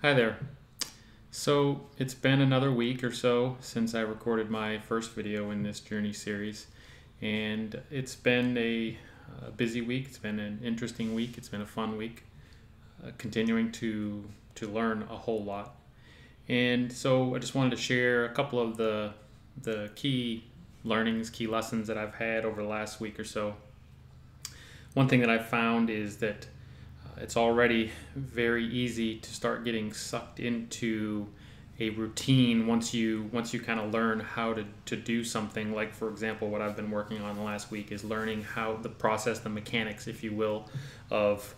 Hi there. So it's been another week or so since I recorded my first video in this journey series, and it's been a busy week. It's been an interesting week. It's been a fun week, continuing to learn a whole lot. And so I just wanted to share a couple of the key learnings, key lessons that I've had over the last week or so. One thing that I've found is that it's already very easy to start getting sucked into a routine once you kind of learn how to do something. Like, for example, what I've been working on the last week is learning how the process, the mechanics, if you will, of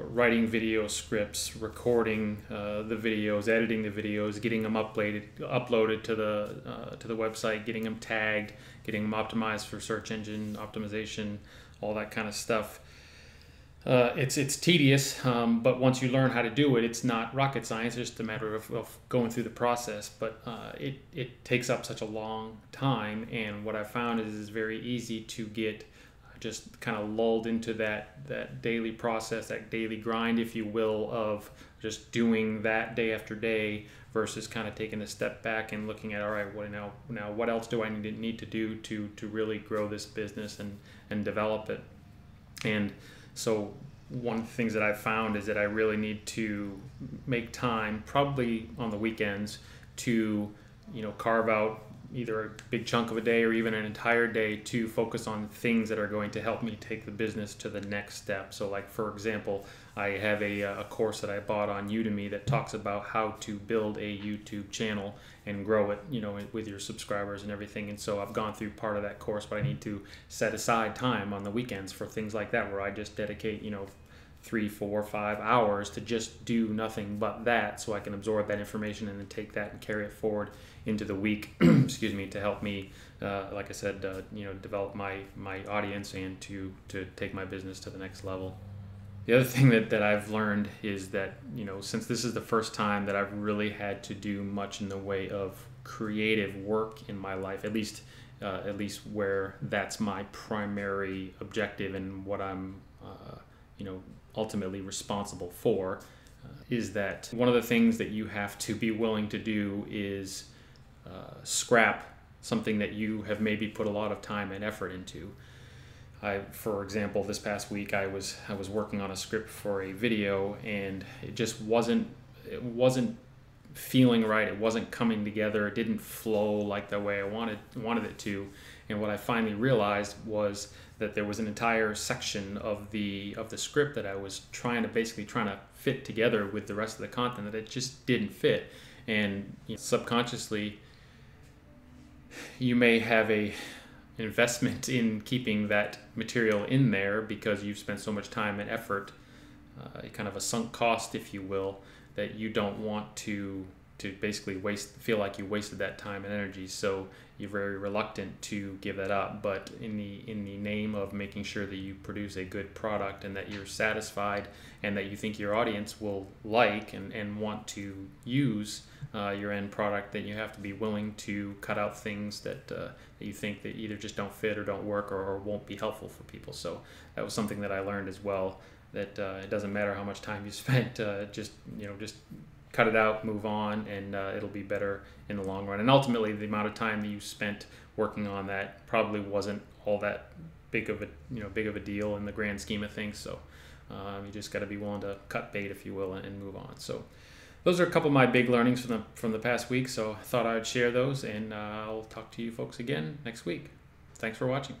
writing video scripts, recording the videos, editing the videos, getting them uploaded to the website, getting them tagged, getting them optimized for search engine optimization, all that kind of stuff. It's tedious, but once you learn how to do it, it's not rocket science. It's just a matter of going through the process. But it takes up such a long time, and what I found is it's very easy to get just kind of lulled into that daily process, that daily grind, if you will, of just doing that day after day versus kind of taking a step back and looking at, all right, what else do I need to do to really grow this business and develop it. And so one of the things that I've found is that I really need to make time, probably on the weekends, to carve out either a big chunk of a day or even an entire day to focus on things that are going to help me take the business to the next step. So, like, for example, I have a course that I bought on Udemy that talks about how to build a YouTube channel and grow it, with your subscribers and everything. And so I've gone through part of that course, but I need to set aside time on the weekends for things like that, where I just dedicate, 3, 4, 5 hours to just do nothing but that, so I can absorb that information and then take that and carry it forward into the week, excuse me, to help me, like I said, develop my audience and to take my business to the next level. The other thing that I've learned is that, since this is the first time that I've really had to do much in the way of creative work in my life, at least where that's my primary objective and what I'm, ultimately responsible for, is that one of the things that you have to be willing to do is scrap something that you have maybe put a lot of time and effort into. For example, this past week I was working on a script for a video, and it just wasn't feeling right. It wasn't coming together. It didn't flow like the way I wanted it to. And what I finally realized was that there was an entire section of the script that I was trying to fit together with the rest of the content, that it just didn't fit. And subconsciously, you may have a investment in keeping that material in there because you've spent so much time and effort, kind of a sunk cost, if you will, that you don't want to basically feel like you wasted that time and energy. So you're very reluctant to give that up. But in the name of making sure that you produce a good product and that you're satisfied and that you think your audience will like and want to use your end product, then you have to be willing to cut out things that you think that either just don't fit or don't work or won't be helpful for people. So that was something that I learned as well, that it doesn't matter how much time you spent, just cut it out, move on, and it'll be better in the long run. And ultimately, the amount of time that you spent working on that probably wasn't all that big of a deal in the grand scheme of things. So you just got to be willing to cut bait, if you will, and move on. So those are a couple of my big learnings from the past week. So I thought I'd share those, and I'll talk to you folks again next week. Thanks for watching.